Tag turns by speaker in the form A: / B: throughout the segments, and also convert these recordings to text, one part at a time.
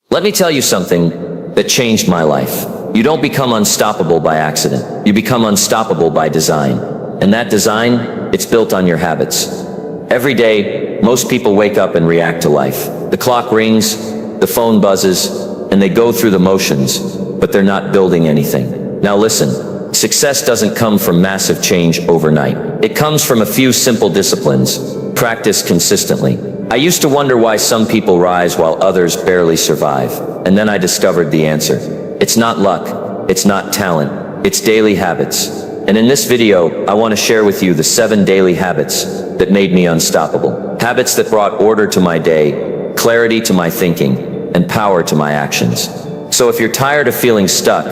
A: Let me tell you something that changed my life. You don't become unstoppable by accident. You become unstoppable by design. And that design, it's built on your habits. Every day, most people wake up and react to life. The clock rings, the phone buzzes, and they go through the motions, but they're not building anything. Now listen, success doesn't come from massive change overnight. It comes from a few simple disciplines, practiced consistently. I used to wonder why some people rise while others barely survive. And then I discovered the answer. It's not luck, it's not talent, it's daily habits. And in this video, I want to share with you the 7 daily habits that made me unstoppable. Habits that brought order to my day, clarity to my thinking, and power to my actions. So if you're tired of feeling stuck,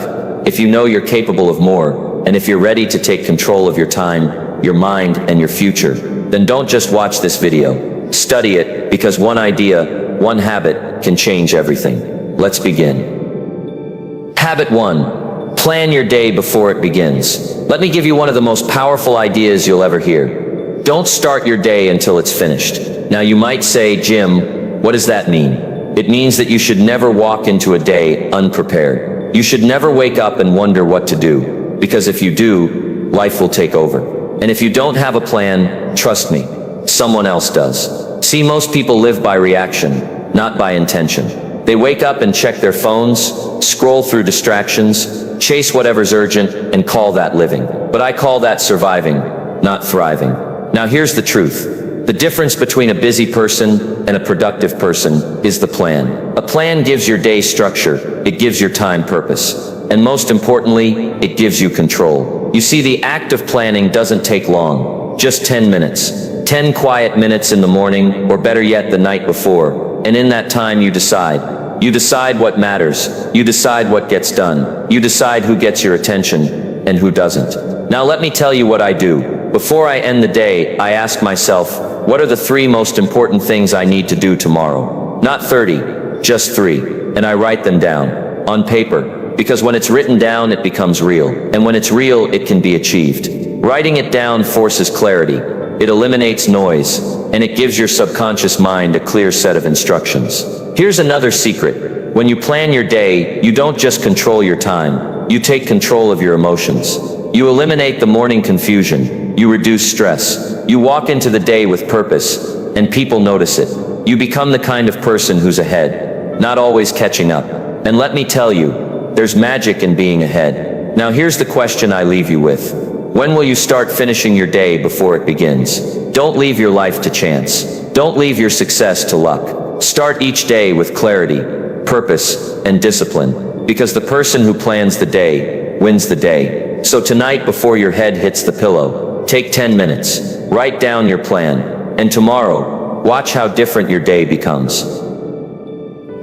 A: if you know you're capable of more, and if you're ready to take control of your time, your mind, and your future, then don't just watch this video. Study it, because one idea, one habit can change everything. Let's begin. Habit 1. Plan your day before it begins. Let me give you one of the most powerful ideas you'll ever hear. Don't start your day until it's finished. Now you might say, Jim, what does that mean? It means that you should never walk into a day unprepared. You should never wake up and wonder what to do, because if you do, life will take over. And if you don't have a plan, trust me, someone else does. See, most people live by reaction, not by intention. They wake up and check their phones, scroll through distractions, chase whatever's urgent, and call that living. But I call that surviving, not thriving. Now here's the truth. The difference between a busy person and a productive person is the plan. A plan gives your day structure, it gives your time purpose, and most importantly, it gives you control. You see, the act of planning doesn't take long, just 10 minutes. 10 quiet minutes in the morning, or better yet, the night before. And in that time you decide. You decide what matters. You decide what gets done. You decide who gets your attention and who doesn't. Now let me tell you what I do. Before I end the day, I ask myself, what are the 3 most important things I need to do tomorrow? Not 30, just 3. And I write them down, on paper, because when it's written down, it becomes real. And when it's real, it can be achieved. Writing it down forces clarity. It eliminates noise, and it gives your subconscious mind a clear set of instructions. Here's another secret. When you plan your day, you don't just control your time, you take control of your emotions. You eliminate the morning confusion, you reduce stress, you walk into the day with purpose, and people notice it. You become the kind of person who's ahead, not always catching up. And let me tell you, there's magic in being ahead. Now here's the question I leave you with. When will you start finishing your day before it begins? Don't leave your life to chance. Don't leave your success to luck. Start each day with clarity, purpose, and discipline, because the person who plans the day wins the day. So tonight, before your head hits the pillow, take 10 minutes, write down your plan, and tomorrow, watch how different your day becomes.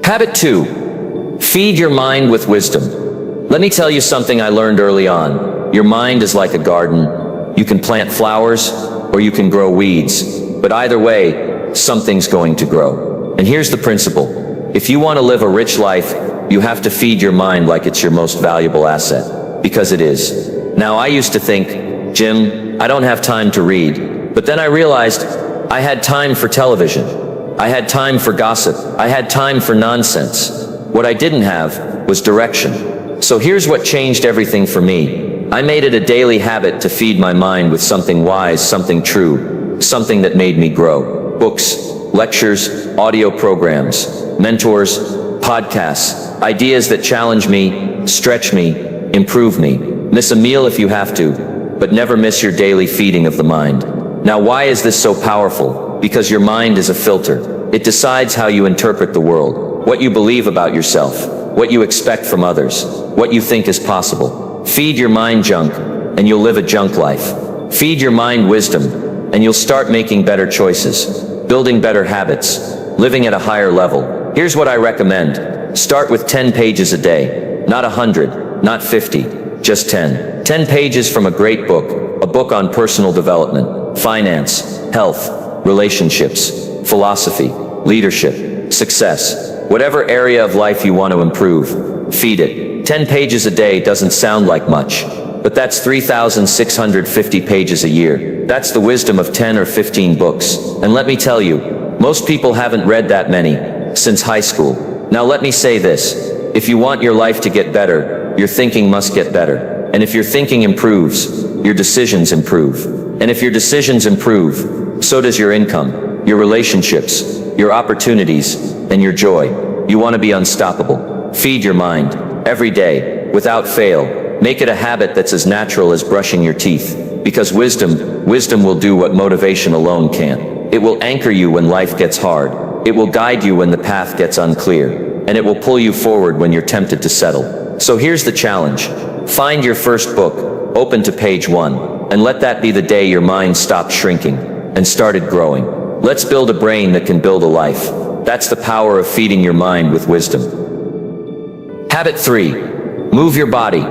A: Habit 2. Feed your mind with wisdom. Let me tell you something I learned early on. Your mind is like a garden. You can plant flowers, or you can grow weeds. But either way, something's going to grow. And here's the principle. If you want to live a rich life, you have to feed your mind like it's your most valuable asset. Because it is. Now I used to think, Jim, I don't have time to read. But then I realized I had time for television. I had time for gossip. I had time for nonsense. What I didn't have was direction. So here's what changed everything for me. I made it a daily habit to feed my mind with something wise, something true, something that made me grow. Books, lectures, audio programs, mentors, podcasts, ideas that challenge me, stretch me, improve me. Miss a meal if you have to, but never miss your daily feeding of the mind. Now why is this so powerful? Because your mind is a filter. It decides how you interpret the world, what you believe about yourself, what you expect from others, what you think is possible. Feed your mind junk, and you'll live a junk life. Feed your mind wisdom, and you'll start making better choices, building better habits, living at a higher level. Here's what I recommend. Start with 10 pages a day. Not 100, not 50, just 10. 10 pages from a great book, a book on personal development, finance, health, relationships, philosophy, leadership, success. Whatever area of life you want to improve, feed it. 10 pages a day doesn't sound like much, but that's 3,650 pages a year. That's the wisdom of 10 or 15 books. And let me tell you, most people haven't read that many since high school. Now let me say this. If you want your life to get better, your thinking must get better. And if your thinking improves, your decisions improve. And if your decisions improve, so does your income, your relationships, your opportunities, and your joy. You want to be unstoppable. Feed your mind every day, without fail. Make it a habit that's as natural as brushing your teeth. Because wisdom will do what motivation alone can't. It will anchor you when life gets hard. It will guide you when the path gets unclear. And it will pull you forward when you're tempted to settle. So here's the challenge. Find your first book, open to page 1, and let that be the day your mind stopped shrinking and started growing. Let's build a brain that can build a life. That's the power of feeding your mind with wisdom. Habit 3. Move your body.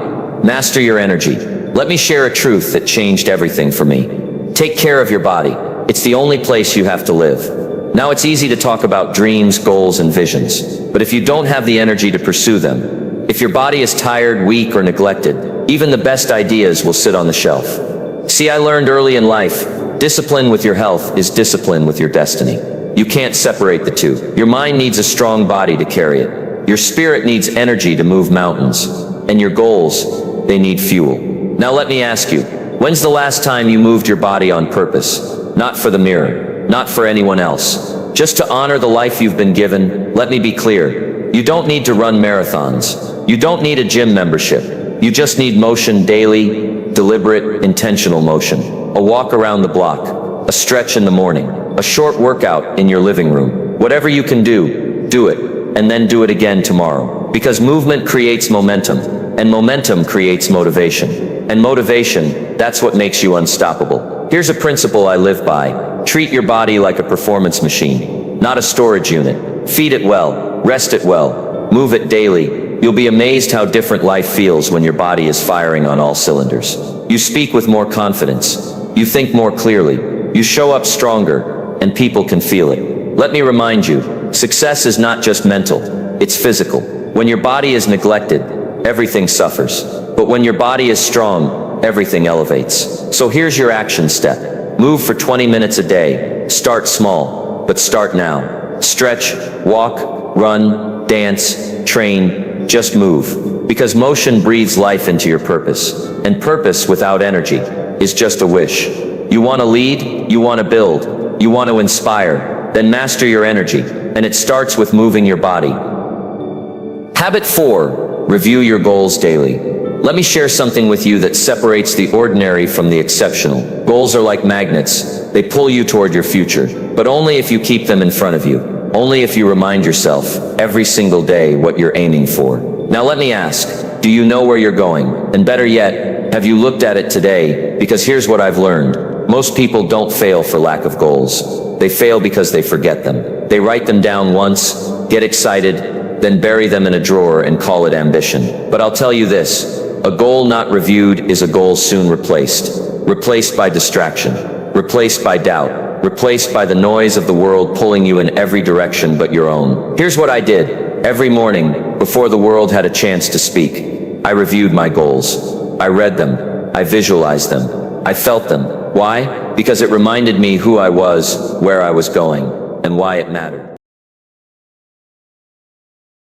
A: Master your energy. Let me share a truth that changed everything for me. Take care of your body. It's the only place you have to live. Now it's easy to talk about dreams, goals, and visions, but if you don't have the energy to pursue them, if your body is tired, weak, or neglected, even the best ideas will sit on the shelf. See, I learned early in life, discipline with your health is discipline with your destiny. You can't separate the two. Your mind needs a strong body to carry it. Your spirit needs energy to move mountains. And your goals, they need fuel. Now let me ask you, when's the last time you moved your body on purpose? Not for the mirror. Not for anyone else. Just to honor the life you've been given. Let me be clear. You don't need to run marathons. You don't need a gym membership. You just need motion daily, deliberate, intentional motion. A walk around the block, a stretch in the morning, a short workout in your living room. Whatever you can do it, and then do it again tomorrow. Because movement creates momentum, and momentum creates motivation. And motivation, that's what makes you unstoppable. Here's a principle I live by. Treat your body like a performance machine, not a storage unit. Feed it well, rest it well, move it daily. You'll be amazed how different life feels when your body is firing on all cylinders. You speak with more confidence. You think more clearly. You show up stronger, and people can feel it. Let me remind you, success is not just mental, it's physical. When your body is neglected, everything suffers. But when your body is strong, everything elevates. So here's your action step. Move for 20 minutes a day. Start small, but start now. Stretch, walk, run, dance, train, just move. Because motion breathes life into your purpose. And purpose without energy is just a wish. You want to lead, you want to build, you want to inspire, then master your energy. And it starts with moving your body. Habit 4, review your goals daily. Let me share something with you that separates the ordinary from the exceptional. Goals are like magnets. They pull you toward your future, but only if you keep them in front of you. Only if you remind yourself every single day what you're aiming for. Now let me ask, do you know where you're going? And better yet, have you looked at it today? Because here's what I've learned. Most people don't fail for lack of goals. They fail because they forget them. They write them down once, get excited, then bury them in a drawer and call it ambition. But I'll tell you this. A goal not reviewed is a goal soon replaced. Replaced by distraction. Replaced by doubt. Replaced by the noise of the world pulling you in every direction but your own. Here's what I did. Every morning, before the world had a chance to speak, I reviewed my goals. I read them. I visualized them. I felt them. Why? Because it reminded me who I was, where I was going, and why it mattered.